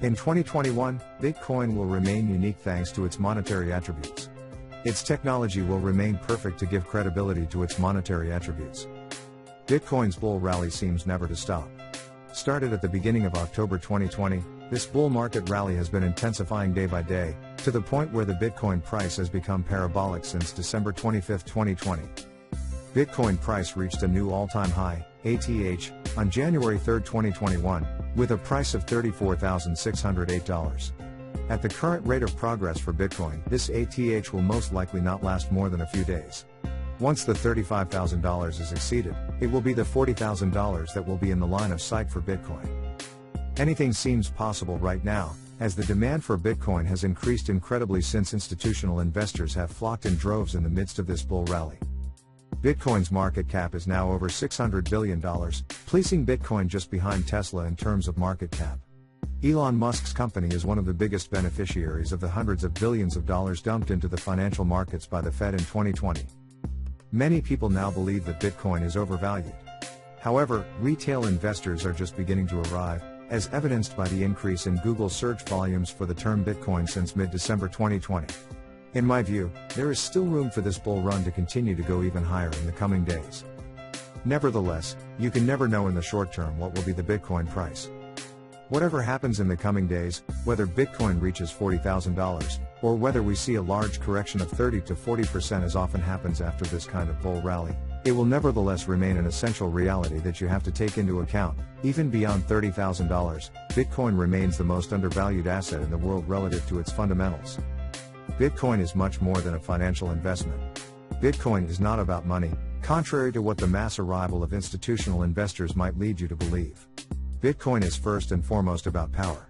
In 2021, Bitcoin will remain unique thanks to its monetary attributes. Its technology will remain perfect to give credibility to its monetary attributes. Bitcoin's bull rally seems never to stop. Started at the beginning of October 2020, this bull market rally has been intensifying day by day, to the point where the Bitcoin price has become parabolic since December 25, 2020. Bitcoin price reached a new all-time high, ATH, on January 3, 2021, with a price of $34,608. At the current rate of progress for Bitcoin, this ATH will most likely not last more than a few days. Once the $35,000 is exceeded, it will be the $40,000 that will be in the line of sight for Bitcoin. Anything seems possible right now, as the demand for Bitcoin has increased incredibly since institutional investors have flocked in droves in the midst of this bull rally. Bitcoin's market cap is now over $600 billion, placing Bitcoin just behind Tesla in terms of market cap. Elon Musk's company is one of the biggest beneficiaries of the hundreds of billions of dollars dumped into the financial markets by the Fed in 2020. Many people now believe that Bitcoin is overvalued. However, retail investors are just beginning to arrive, as evidenced by the increase in Google search volumes for the term Bitcoin since mid-December 2020. In my view, there is still room for this bull run to continue to go even higher in the coming days. Nevertheless, you can never know in the short term what will be the Bitcoin price. Whatever happens in the coming days, whether Bitcoin reaches $40,000, or whether we see a large correction of 30 to 40% as often happens after this kind of bull rally, it will nevertheless remain an essential reality that you have to take into account. Even beyond $30,000, Bitcoin remains the most undervalued asset in the world relative to its fundamentals. Bitcoin is much more than a financial investment. Bitcoin is not about money, contrary to what the mass arrival of institutional investors might lead you to believe. Bitcoin is first and foremost about power.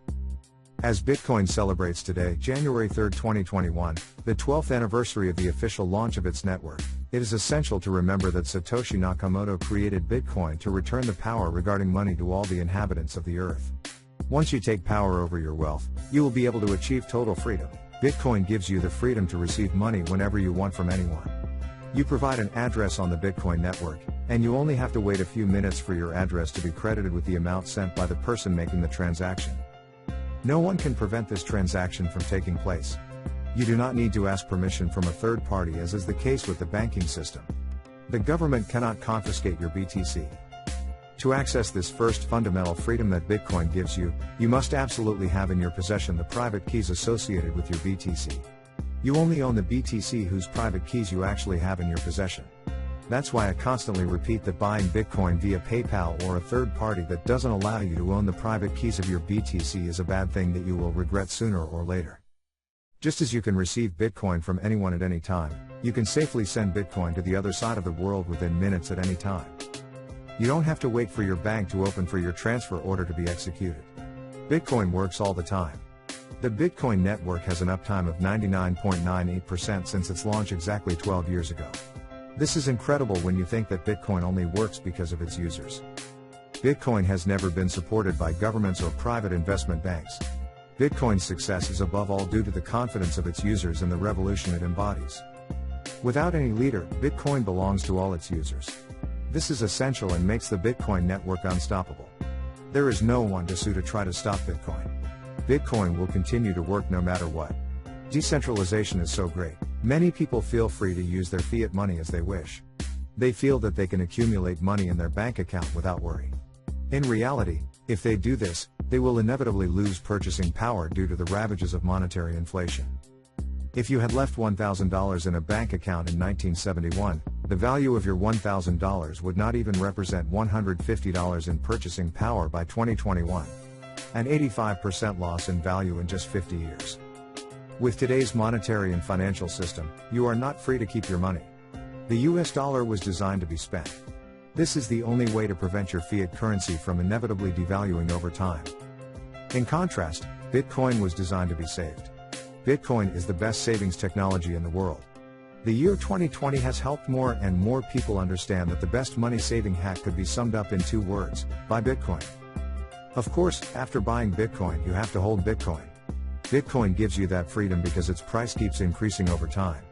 As Bitcoin celebrates today, January 3, 2021, the 12th anniversary of the official launch of its network, it is essential to remember that Satoshi Nakamoto created Bitcoin to return the power regarding money to all the inhabitants of the earth. Once you take power over your wealth, you will be able to achieve total freedom. Bitcoin gives you the freedom to receive money whenever you want from anyone. You provide an address on the Bitcoin network, and you only have to wait a few minutes for your address to be credited with the amount sent by the person making the transaction. No one can prevent this transaction from taking place. You do not need to ask permission from a third party, as is the case with the banking system. The government cannot confiscate your BTC. To access this first fundamental freedom that Bitcoin gives you, you must absolutely have in your possession the private keys associated with your BTC. You only own the BTC whose private keys you actually have in your possession. That's why I constantly repeat that buying Bitcoin via PayPal or a third party that doesn't allow you to own the private keys of your BTC is a bad thing that you will regret sooner or later. Just as you can receive Bitcoin from anyone at any time, you can safely send Bitcoin to the other side of the world within minutes at any time. You don't have to wait for your bank to open for your transfer order to be executed. Bitcoin works all the time. The Bitcoin network has an uptime of 99.98% since its launch exactly 12 years ago. This is incredible when you think that Bitcoin only works because of its users. Bitcoin has never been supported by governments or private investment banks. Bitcoin's success is above all due to the confidence of its users and the revolution it embodies. Without any leader, Bitcoin belongs to all its users. This is essential and makes the Bitcoin network unstoppable. There is no one to sue to try to stop Bitcoin. Bitcoin will continue to work no matter what. Decentralization is so great. Many people feel free to use their fiat money as they wish. They feel that they can accumulate money in their bank account without worry. In reality, if they do this, they will inevitably lose purchasing power due to the ravages of monetary inflation. If you had left $1,000 in a bank account in 1971, the value of your $1,000 would not even represent $150 in purchasing power by 2021. An 85% loss in value in just 50 years. With today's monetary and financial system, you are not free to keep your money. The US dollar was designed to be spent. This is the only way to prevent your fiat currency from inevitably devaluing over time. In contrast, Bitcoin was designed to be saved. Bitcoin is the best savings technology in the world. The year 2020 has helped more and more people understand that the best money-saving hack could be summed up in 2 words: buy Bitcoin. Of course, after buying Bitcoin, you have to hold Bitcoin. Bitcoin gives you that freedom because its price keeps increasing over time.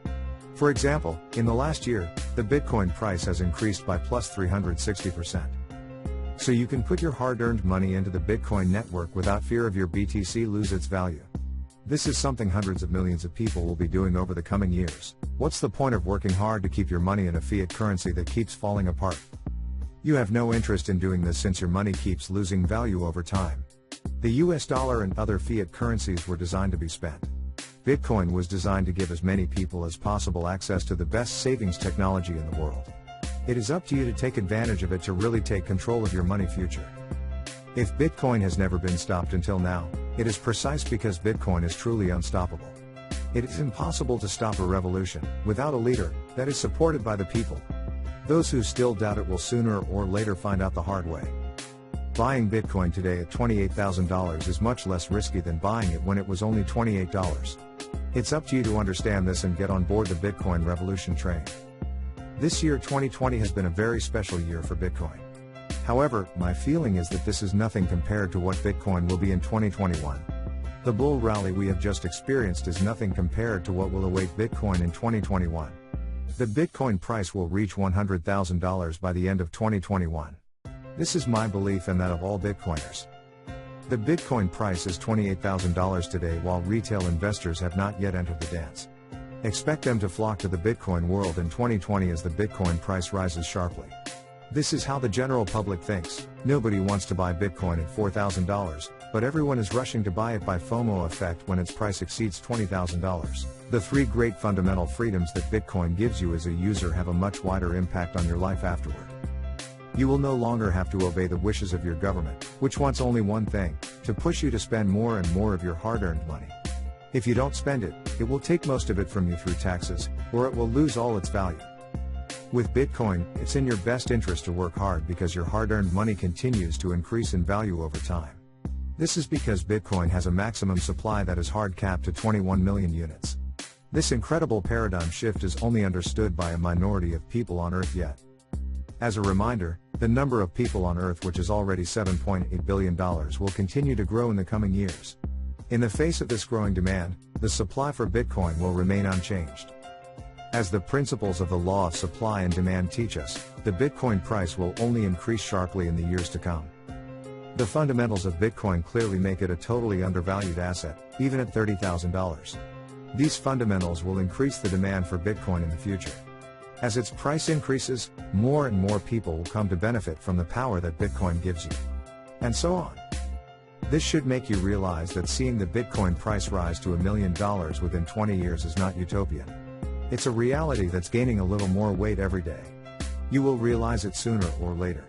For example, in the last year, the Bitcoin price has increased by plus 360%. So you can put your hard-earned money into the Bitcoin network without fear of your BTC lose its value. This is something hundreds of millions of people will be doing over the coming years. What's the point of working hard to keep your money in a fiat currency that keeps falling apart? You have no interest in doing this since your money keeps losing value over time. The US dollar and other fiat currencies were designed to be spent. Bitcoin was designed to give as many people as possible access to the best savings technology in the world. It is up to you to take advantage of it to really take control of your money future. If Bitcoin has never been stopped until now, it is precise because Bitcoin is truly unstoppable. It is impossible to stop a revolution without a leader that is supported by the people. Those who still doubt it will sooner or later find out the hard way. Buying Bitcoin today at $28,000 is much less risky than buying it when it was only $28. It's up to you to understand this and get on board the Bitcoin revolution train. This year 2020 has been a very special year for Bitcoin. However, my feeling is that this is nothing compared to what Bitcoin will be in 2021. The bull rally we have just experienced is nothing compared to what will await Bitcoin in 2021. The Bitcoin price will reach $100,000 by the end of 2021. This is my belief and that of all Bitcoiners. The Bitcoin price is $28,000 today while retail investors have not yet entered the dance. Expect them to flock to the Bitcoin world in 2020 as the Bitcoin price rises sharply. This is how the general public thinks. Nobody wants to buy Bitcoin at $4,000, but everyone is rushing to buy it by FOMO effect when its price exceeds $20,000. The three great fundamental freedoms that Bitcoin gives you as a user have a much wider impact on your life afterward. You will no longer have to obey the wishes of your government, which wants only one thing, to push you to spend more and more of your hard-earned money. If you don't spend it, it will take most of it from you through taxes, or it will lose all its value. With Bitcoin, it's in your best interest to work hard because your hard-earned money continues to increase in value over time. This is because Bitcoin has a maximum supply that is hard capped to 21 million units. This incredible paradigm shift is only understood by a minority of people on Earth yet. As a reminder, the number of people on Earth, which is already $7.8 billion, will continue to grow in the coming years. In the face of this growing demand, the supply for Bitcoin will remain unchanged. As the principles of the law of supply and demand teach us, the Bitcoin price will only increase sharply in the years to come. The fundamentals of Bitcoin clearly make it a totally undervalued asset, even at $30,000. These fundamentals will increase the demand for Bitcoin in the future. As its price increases, more and more people will come to benefit from the power that Bitcoin gives you. And so on. This should make you realize that seeing the Bitcoin price rise to $1 million within 20 years is not utopian. It's a reality that's gaining a little more weight every day. You will realize it sooner or later.